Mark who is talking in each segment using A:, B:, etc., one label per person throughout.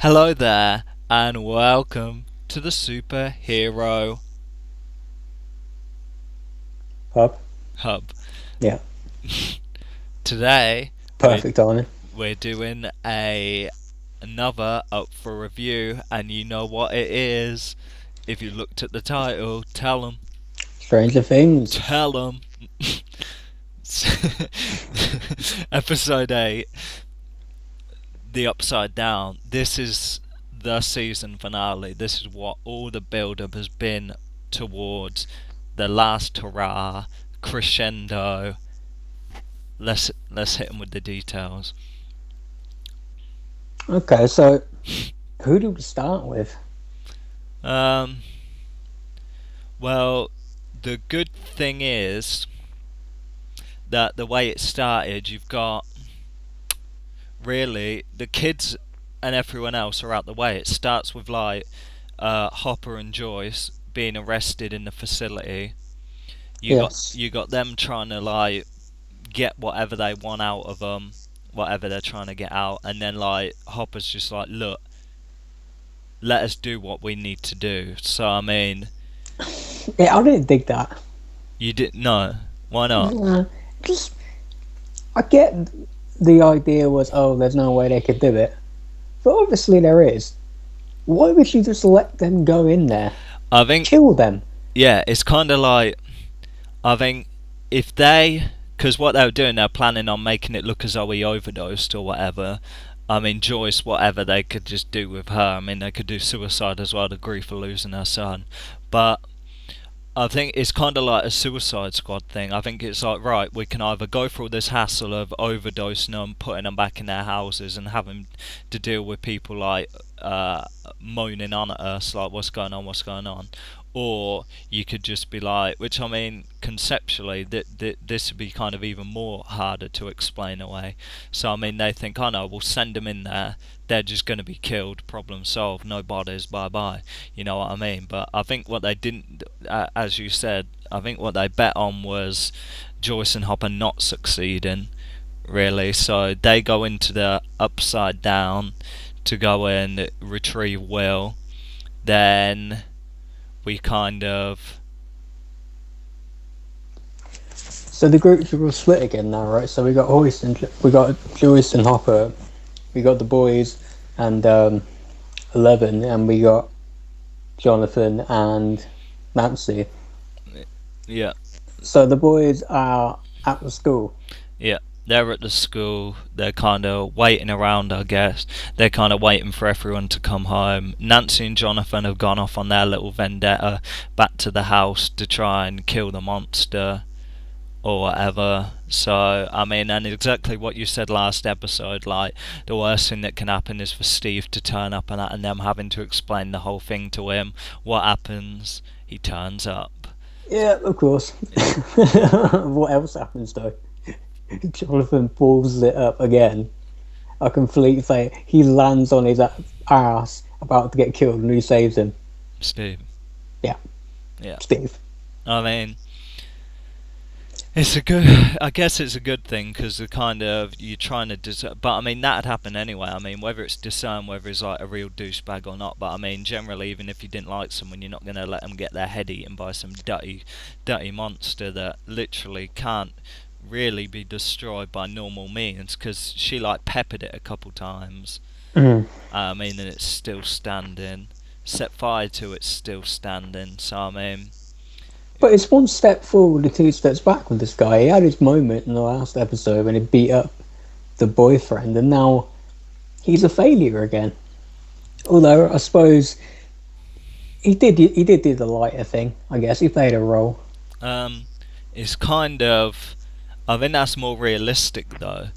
A: Hello there, and welcome to the Superhero
B: Pub?
A: Hub.
B: Yeah,
A: Today, we're
B: perfect timing.
A: we're doing another up for review, and you know what it is. If you looked at the title, tell 'em,
B: Stranger Things.
A: tell 'em. Episode 8, The Upside Down. This is the season finale. This is what all the build-up has been towards the last hurrah, crescendo. Let's hit him with the details.
B: Okay, so who do we start with?
A: Um, well, the good thing is that the way it started, you've got really the kids and everyone else are out the way. It starts with like Hopper and Joyce being arrested in the facility.
B: Yes.
A: You got them trying to like get whatever they want out of them, whatever they're trying to get out, and then like Hopper's just like, look, let us do what we need to do. So I mean,
B: Yeah, I didn't dig that.
A: you didn't know why not?
B: Just, I get the idea was, oh, there's no way they could do it. But obviously there is. Why would you just let them go in there?
A: I think
B: Kill them.
A: yeah, it's kind of like I think if they, because what they were doing, they're planning on making it look as though he overdosed or whatever. I mean, Joyce, whatever they could just do with her. I mean, they could do suicide as well, the grief of losing her son. But I think it's kind of like a Suicide Squad thing. I think it's like, right, we can either go through this hassle of overdosing them, putting them back in their houses, and having to deal with people like moaning on at us, like, what's going on, what's going on. Or you could just be like, which I mean, conceptually, this would be kind of even more harder to explain away. So I mean, they think, oh no, we'll send them in there. They're just going to be killed. Problem solved. No bodies. Bye bye. You know what I mean? But I think what they didn't, as you said, I think what they bet on was Joyce and Hopper not succeeding. Really. So they go into the upside down to go and retrieve Will. Then we kind of
B: So the groups are all split again now, right? So we got Joyce and Hopper, we got the boys and 11, and we got Jonathan and Nancy.
A: yeah.
B: So the boys are at the school.
A: Yeah, they're at the school. They're kind of waiting around, I guess. They're kind of waiting for everyone to come home. Nancy and Jonathan have gone off on their little vendetta back to the house to try and kill the monster or whatever. So, I mean, and exactly what you said last episode, like, the worst thing that can happen is for Steve to turn up and them having to explain the whole thing to him. What happens? He turns up.
B: Yeah, of course. What else happens though? Jonathan pulls it up again. A complete fail. He lands on his ass, about to get killed, and who saves him?
A: Steve.
B: Yeah,
A: Yeah.
B: Steve.
A: I mean, it's a good. I guess it's a good thing because the kind of you're trying to discern. But I mean that'd happen anyway. I mean whether it's discern whether he's like a real douchebag or not. But I mean generally, even if you didn't like someone, you're not going to let them get their head eaten by some dirty monster that literally can't really be destroyed by normal means. Because she like peppered it a couple times.
B: Mm.
A: I mean, and it's still standing. Set fire to it, still standing. So I mean,
B: But it's one step forward and two steps back with this guy. He had his moment in the last episode when he beat up the boyfriend, and now he's a failure again. Although I suppose he did do the lighter thing. I guess he played a role.
A: um, it's kind of. I think that's more realistic though,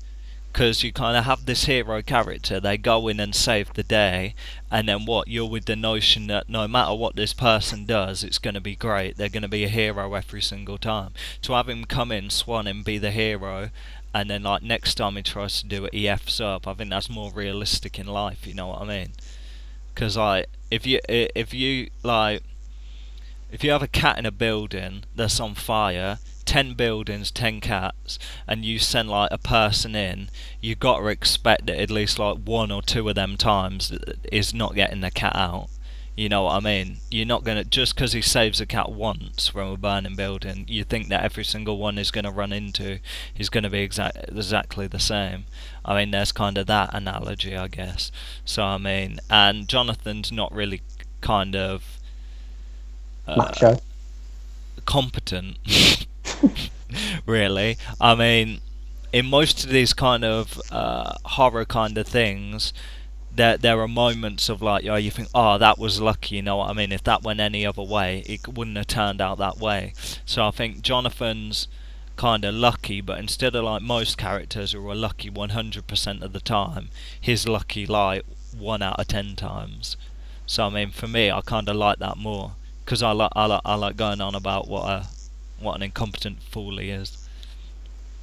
A: because you kind of have this hero character. They go in and save the day, and then what? You're with the notion that no matter what this person does, it's going to be great. They're going to be a hero every single time. To have him come in, swan and be the hero, and then like next time he tries to do it, he f's up. I think that's more realistic in life. You know what I mean? Because like if you like if you have a cat in a building that's on fire, 10 buildings, 10 cats, and you send like a person in, you got to expect that at least like one or two of them times is not getting the cat out. You know what I mean? You're not gonna, just because he saves a cat once from a burning building, you think that every single one is gonna run into is gonna be exactly the same. I mean, there's kind of that analogy, I guess. So I mean, and Jonathan's not really kind of
B: Macho.
A: competent, really. I mean, in most of these kind of horror kind of things, there are moments of like, you think, oh, that was lucky, you know what I mean? If that went any other way, it wouldn't have turned out that way. So I think Jonathan's kind of lucky, but instead of like most characters who are lucky 100% of the time, he's lucky like 1 out of 10 times. So I mean, for me, I kind of like that more, because I like going on about what an incompetent fool he is.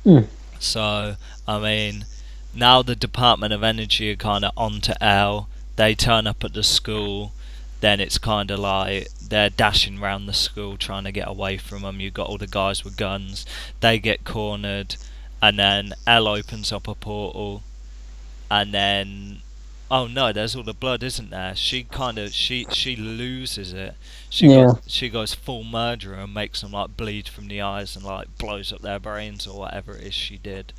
B: Mm.
A: So I mean, now the Department of Energy are kind of onto L. They turn up at the school. Then it's kind of like they're dashing around the school trying to get away from them. You've got all the guys with guns. They get cornered, and then L opens up a portal, and then, oh no, there's all the blood, isn't there? She loses it. She goes full murderer and makes them like bleed from the eyes and like blows up their brains or whatever it is she did.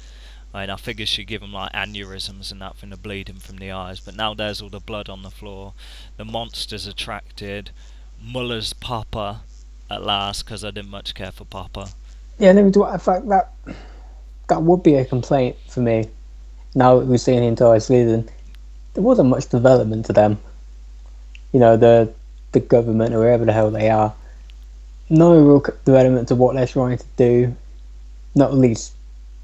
A: I mean, I figure she'd give them like aneurysms and that from the bleeding from the eyes, but now there's all the blood on the floor. The monster's attracted. Muller's Papa at last, because I didn't much care for Papa.
B: Yeah, in fact, that would be a complaint for me. Now that we've seen the entire season, there wasn't much development to them. You know, the government or wherever the hell they are. No real development to what they're trying to do. Not at least.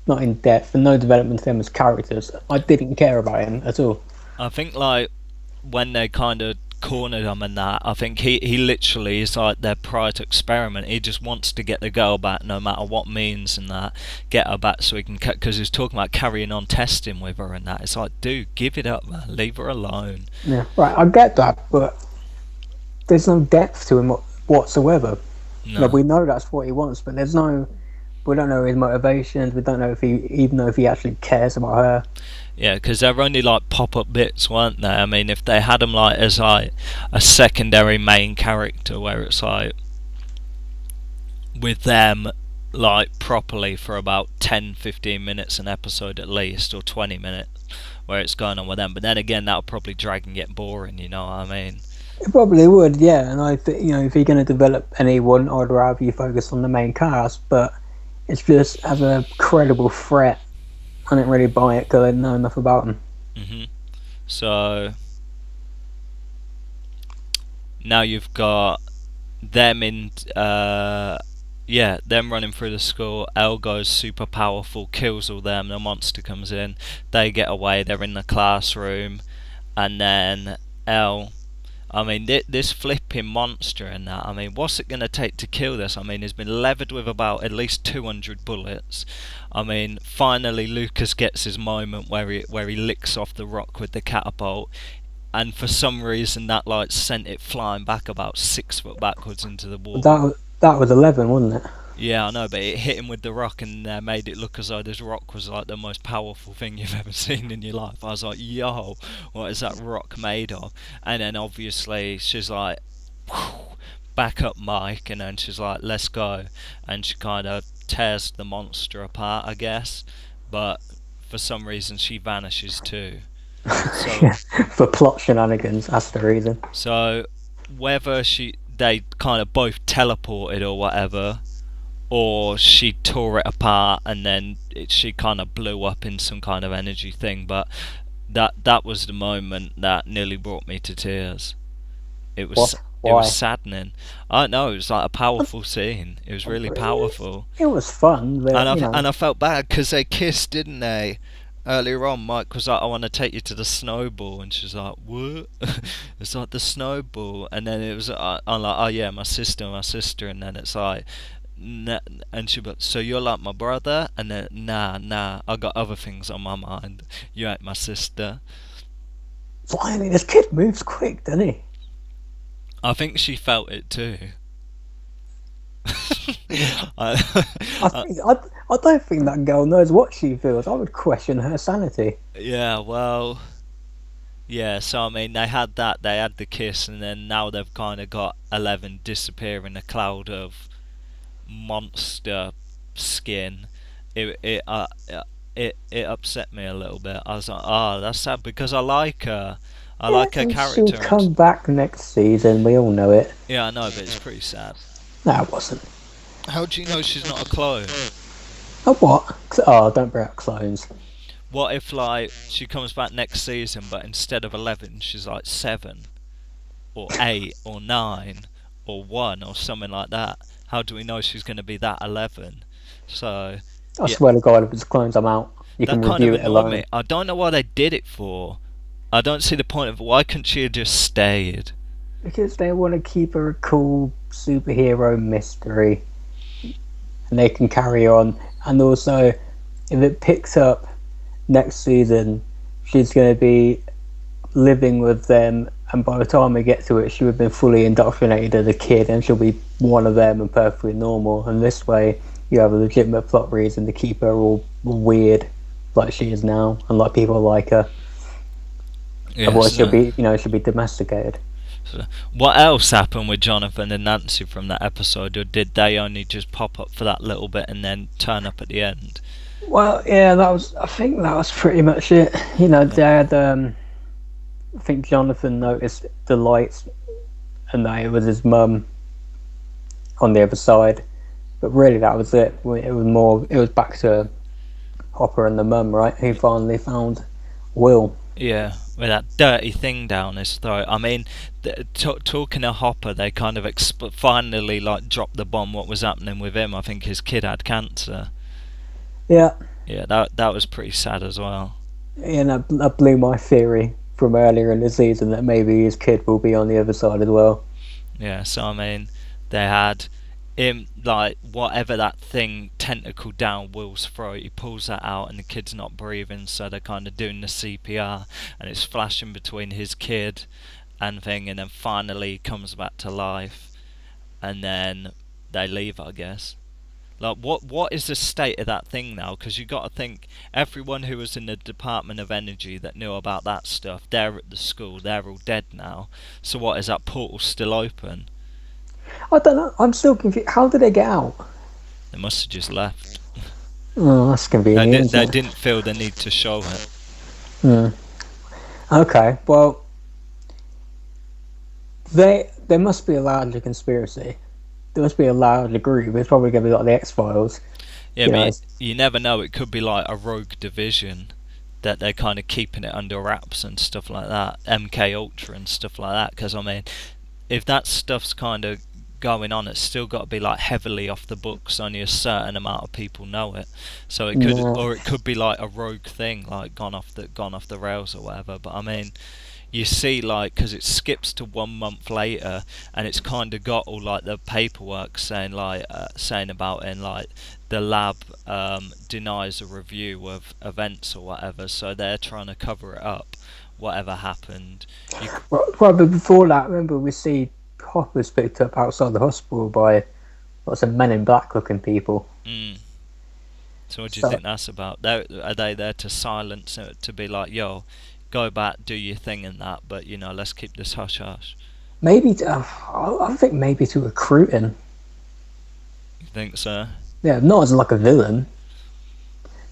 B: Not in depth, and no development to them as characters. I didn't care about him at all.
A: I think like when they kind of cornered him and that, I think he literally is like their prior to experiment. He just wants to get the girl back no matter what means and that, get her back so he can, because he's talking about carrying on testing with her and that. It's like, dude, give it up, man, leave her alone.
B: Yeah, right, I get that, but there's no depth to him whatsoever.
A: No.
B: Like, we know that's what he wants, but we don't know his motivations. We don't know if he actually cares about her.
A: Yeah, because they're only like pop-up bits, weren't they? I mean, if they had him like as like a secondary main character, where it's like with them like properly for about 10-15 minutes an episode at least, or 20 minutes, where it's going on with them. But then again, that'll probably drag and get boring, you know what I mean?
B: It probably would, yeah. And I think, you know, if you're going to develop anyone, I'd rather you focus on the main cast, but it's just as a credible threat. I didn't really buy it because I didn't know enough about them.
A: Mm-hmm. So now you've got them in, them running through the school. Elle goes super powerful, kills all them. The monster comes in. They get away. They're in the classroom, and then Elle. I mean, this flipping monster and that, I mean, what's it going to take to kill this? I mean, he's been levered with about at least 200 bullets. I mean, finally Lucas gets his moment where he licks off the rock with the catapult, and for some reason that like sent it flying back about 6 foot backwards into the wall.
B: That was 11, wasn't it?
A: Yeah, I know, but it hit him with the rock and made it look as though this rock was like the most powerful thing you've ever seen in your life. I was like, yo, what is that rock made of? And then obviously she's like, back up Mike, and then she's like, let's go. And she kind of tears the monster apart, I guess. But for some reason she vanishes too. So,
B: yeah, for plot shenanigans, that's the reason.
A: So whether they kind of both teleported or whatever, or she tore it apart and then she kind of blew up in some kind of energy thing, but that was the moment that nearly brought me to tears. It was
B: Why?
A: It was saddening. I don't know, it was like a powerful scene. It was really powerful.
B: It was fun, but,
A: and I felt bad because they kissed, didn't they? Earlier on, Mike was like, I want to take you to the snowball, and she's like, what? It's like the snowball, and then it was I'm like, oh yeah, my sister, and then it's like, and she but so you're like my brother, and then nah, I got other things on my mind. You ain't my sister.
B: Finally, this kid moves quick, doesn't he?
A: I think she felt it too. I,
B: I,
A: uh,
B: think, I don't think that girl knows what she feels. I would question her sanity.
A: yeah, well, yeah. So I mean, they had that. They had the kiss, and then now they've kind of got 11 disappear in a cloud of monster skin. It upset me a little bit. I was like, oh, that's sad because I like her. I
B: Yeah,
A: like her
B: and she'll
A: character
B: come back next season. We all know it.
A: yeah, I know, but it's pretty sad.
B: No, it wasn't.
A: How do you know she's not a clone?
B: Oh, what? Oh, don't bring up clones.
A: What if like she comes back next season, but instead of 11, she's like 7 or 8 or 9 or 1 or something like that? How do we know she's going to be that 11? So
B: I
A: yeah,
B: swear to God, if it's clones, I'm out. You
A: that
B: can
A: kind of
B: review it
A: annoyed
B: alone.
A: me. I don't know why they did it for. I don't see the point of it. Why couldn't she have just stayed?
B: Because they want to keep her a cool superhero mystery. And they can carry on. And also, if it picks up next season, she's going to be living with them. And by the time we get to it, she would have been fully indoctrinated as a kid. And she'll be one of them and perfectly normal. And this way, you have a legitimate plot reason to keep her all weird like she is now. And like people like her. Otherwise,
A: Yes.
B: she'll be domesticated.
A: So what else happened with Jonathan and Nancy from that episode, or did they only just pop up for that little bit and then turn up at the end?
B: Well, yeah, I think that was pretty much it. You know,
A: Yeah.
B: they had, I think Jonathan noticed the lights and that it was his mum on the other side. But really, that was it. It was back to Hopper and the mum, right? Who finally found Will.
A: Yeah, with that dirty thing down his throat. I mean, talking to Hopper, they kind of finally like dropped the bomb. What was happening with him? I think his kid had cancer.
B: Yeah,
A: Yeah, that was pretty sad as well.
B: and that blew my theory from earlier in the season that maybe his kid will be on the other side as well.
A: Yeah, so I mean, they had him like whatever that thing tentacle down Will's throat. He pulls that out, and the kid's not breathing, so they're kind of doing the CPR, and it's flashing between his kid and thing, and then finally he comes back to life, and then they leave, I guess. Like, what is the state of that thing now? Because you got to think everyone who was in the Department of Energy that knew about that stuff, they're at the school, they're all dead now. So what, is that portal still open?
B: I don't know. I'm still confused. How did they get out?
A: They must have just left.
B: Oh, that's convenient.
A: They didn't feel the need to show it.
B: Okay, well, there must be a larger conspiracy. There must be a larger group. It's probably going to be like the X-Files.
A: Yeah,
B: You know,
A: but you never know. It could be like a rogue division that they're kind of keeping it under wraps and stuff like that. MK Ultra and stuff like that. Because I mean, if that stuff's kind of going on, it's still got to be like heavily off the books. Only a certain amount of people know it. So it could,
B: no.
A: or it could be like a rogue thing, like gone off the rails or whatever. But I mean, you see, like, because it skips to 1 month later, and it's kind of got all like the paperwork saying saying about it, and like the lab denies a review of events or whatever, so they're trying to cover it up, whatever happened.
B: Well, but before that, remember we see Hopper's picked up outside the hospital by lots of men in black looking people.
A: So what do you
B: So
A: think that's about? Are they there to silence it, to be like, yo, go back, do your thing and that, but let's keep this hush hush?
B: maybe I think maybe to recruit him.
A: You think so?
B: Yeah, not as like a villain,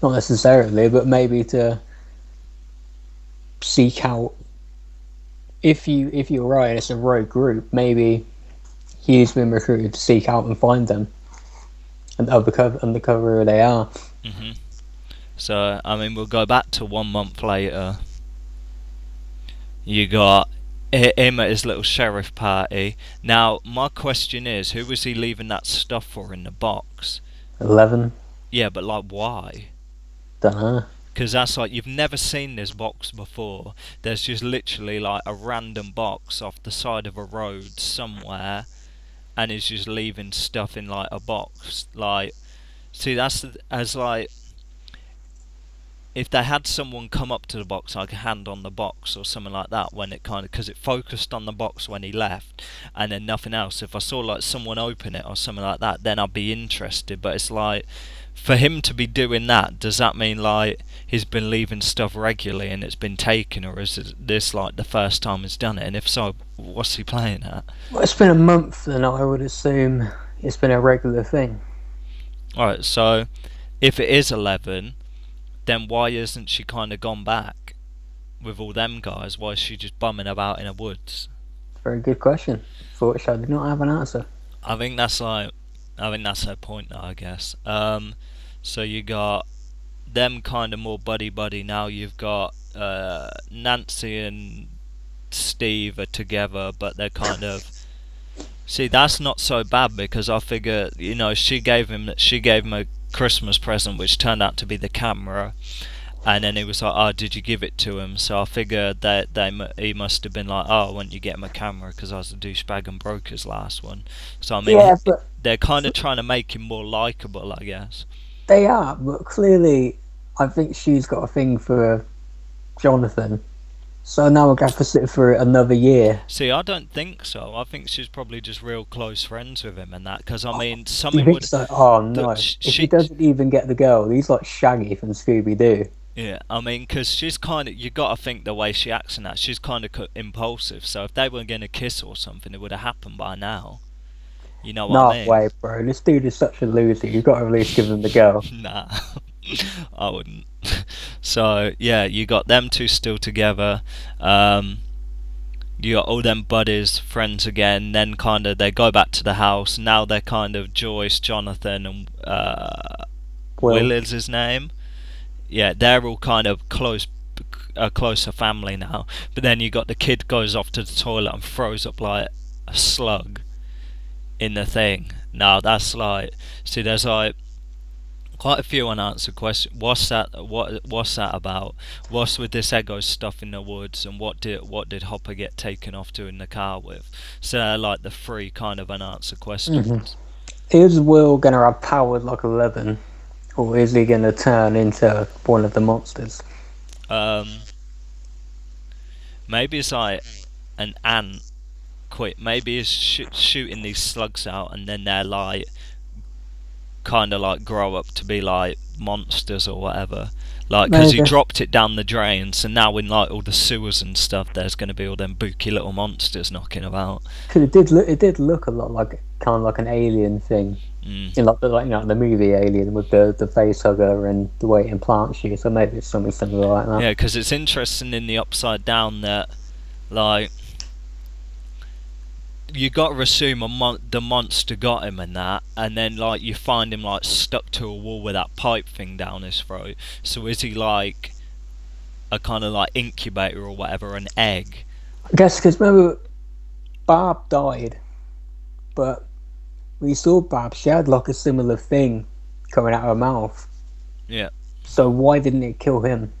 B: not necessarily, but maybe to seek out. If you're right, it's a rogue group. Maybe he's been recruited to seek out and find them, and undercover who they are.
A: So I mean, we'll go back to 1 month later. You got him at his little sheriff party. Now, my question is, who was he leaving that stuff for in the box?
B: 11.
A: Yeah, but like, why?
B: Dunno.
A: Because that's like, you've never seen this box before. There's just literally like a random box off the side of a road somewhere, and he's just leaving stuff in like a box. Like, see, as like, if they had someone come up to the box, like a hand on the box or something like that, when it kind of, because it focused on the box when he left, and then nothing else. If I saw like someone open it or something like that, then I'd be interested. But it's like, for him to be doing that, does that mean like he's been leaving stuff regularly and it's been taken, or is this like the first time he's done it? And if so, what's he playing at?
B: Well, it's been a month, and I would assume it's been a regular thing.
A: Alright, so if it is 11, then why isn't she kind of gone back with all them guys? Why is she just bumming about in the woods?
B: Very good question, for which I do not have an answer.
A: I think that's her point now, I guess. So you got them kind of more buddy buddy now. You've got Nancy and Steve are together, but they're kind of. See, that's not so bad because I figure, she gave him a Christmas present, which turned out to be the camera, and then he was like, "Oh, did you give it to him?" So I figured that he must have been like, "Oh, why don't you get him a camera?" Because I was a douchebag and broke his last one. So I mean,
B: Yeah, but
A: they're kind of trying to make him more likable, I guess.
B: they are. But clearly, I think she's got a thing for Jonathan. So now we're going to have to sit for another year.
A: See, I don't think so. I think she's probably just real close friends with him and that. Because I mean,
B: You
A: something
B: think
A: would.
B: so? Oh no!
A: Look,
B: If he doesn't even get the girl, he's like Shaggy from Scooby Doo.
A: Yeah, I mean, because she's kind of, you got to think the way she acts and that, she's kind of impulsive. So if they were going to kiss or something, it would have happened by now. You know what
B: No
A: I mean?
B: way, bro. This dude is such a loser. You've got to at least give him the girl.
A: Nah, I wouldn't. So yeah, you got them two still together. You got all them buddies, friends again. Then kind of they go back to the house. Now they're kind of Joyce, Jonathan, and Will is his name. Yeah, they're all kind of a closer family now. But then you got the kid goes off to the toilet and throws up like a slug in the thing. Now that's like, see, there's like quite a few unanswered questions. What's that? What's that about? What's with this Eggo stuff in the woods? And what did Hopper get taken off to in the car with? So they're like the three kind of unanswered questions.
B: Is Will going to have powers like 11? Or is he going to turn into one of the monsters?
A: Maybe it's like an ant. Maybe he's shooting these slugs out, and then they're like kind of like grow up to be like monsters or whatever. Like, because he dropped it down the drain, so now in like all the sewers and stuff, there's going to be all them booky little monsters knocking about.
B: Because it did look a lot like kind of like an alien thing. In like the movie Alien with the face hugger and the way it implants you. So maybe it's something similar like that.
A: Yeah, because it's interesting in the Upside Down that like you got to assume the monster got him and that, and then like you find him like stuck to a wall with that pipe thing down his throat. So is he like a kind of like incubator or whatever, an egg?
B: I guess because remember, Barb died, but we saw Barb. She had like a similar thing coming out of her mouth.
A: Yeah.
B: So why didn't it kill him?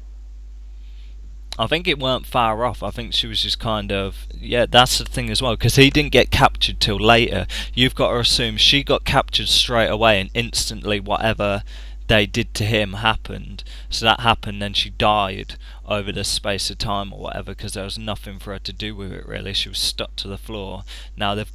A: I think it weren't far off. I think she was just kind of... Yeah, that's the thing as well, because he didn't get captured till later. You've got to assume she got captured straight away and instantly whatever they did to him happened. So that happened, then she died over the space of time or whatever, because there was nothing for her to do with it really. She was stuck to the floor. Now they've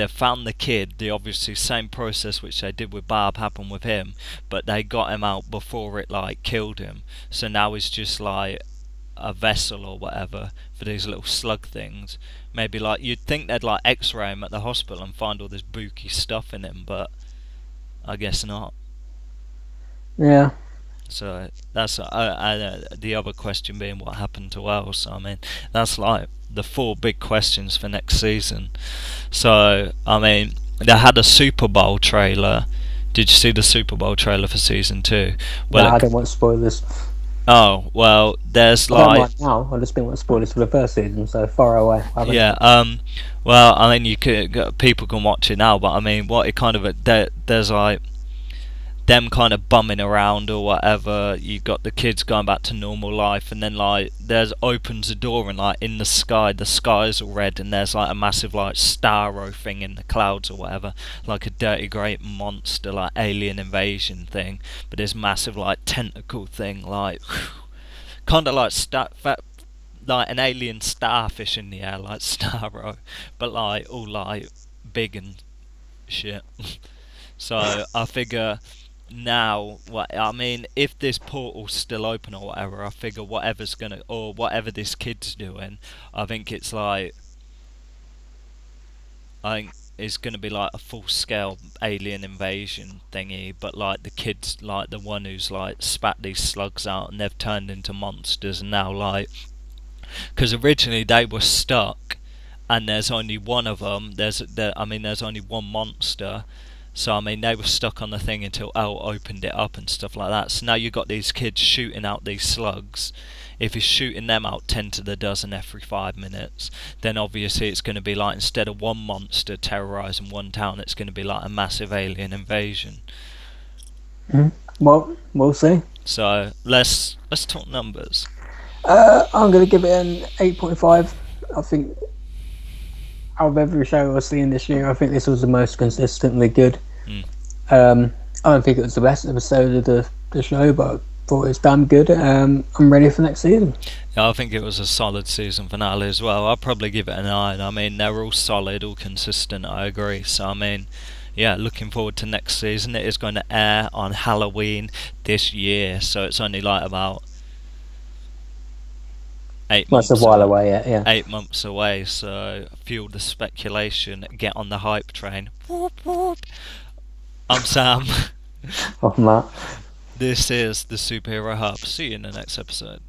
A: found the kid. The obviously same process which they did with Barb happened with him, but they got him out before it like killed him. So now he's just like a vessel or whatever for these little slug things. Maybe like you'd think they'd like X-ray him at the hospital and find all this booky stuff in him, but I guess not.
B: Yeah.
A: So that's the other question being what happened to Wells. I mean, that's like the four big questions for next season. So I mean, they had a Super Bowl trailer. Did you see the Super Bowl trailer for season 2?
B: Well, I don't want spoilers.
A: Oh well, there's
B: I don't mind now. I just didn't want spoilers for the first season, so far away.
A: Yeah. Well, I mean, people can watch it now, but I mean, what it kind of there's like them kind of bumming around or whatever. You got the kids going back to normal life, and then like there's opens a door, and like in the sky's all red, and there's like a massive like starro thing in the clouds or whatever, like a dirty great monster like alien invasion thing. But this massive like tentacle thing, like kind of like like an alien starfish in the air, like Starro, but like all like big and shit. So I figure now, what I mean, if this portal's still open or whatever, I figure whatever's gonna or whatever this kid's doing, I think it's like I think it's gonna be like a full scale alien invasion thingy, but like the kid's like the one who's like spat these slugs out and they've turned into monsters and now like because originally they were stuck and there's only one of them. There's only one monster. So I mean, they were stuck on the thing until El opened it up and stuff like that. So now you got these kids shooting out these slugs. If he's shooting them out 10 to the dozen every 5 minutes, then obviously it's going to be like instead of one monster terrorizing one town, it's going to be like a massive alien invasion.
B: Well, we'll see.
A: So let's talk numbers.
B: I'm going to give it an 8.5. I think out of every show I've seen this year, I think this was the most consistently good. I don't think it was the best episode of the show, but I thought it was damn good. I'm ready for next season.
A: Yeah, I think it was a solid season finale as well. I'll probably give it a 9. I mean, they're all solid, all consistent, I agree. So, I mean, yeah, looking forward to next season. It is going to air on Halloween this year, so it's only like about 8 months.
B: That's a while away, yeah.
A: 8 months away, so fuel the speculation, get on the hype train. Whoop, whoop. I'm Sam.
B: Oh, Matt.
A: This is the Superhero Hub. See you in the next episode.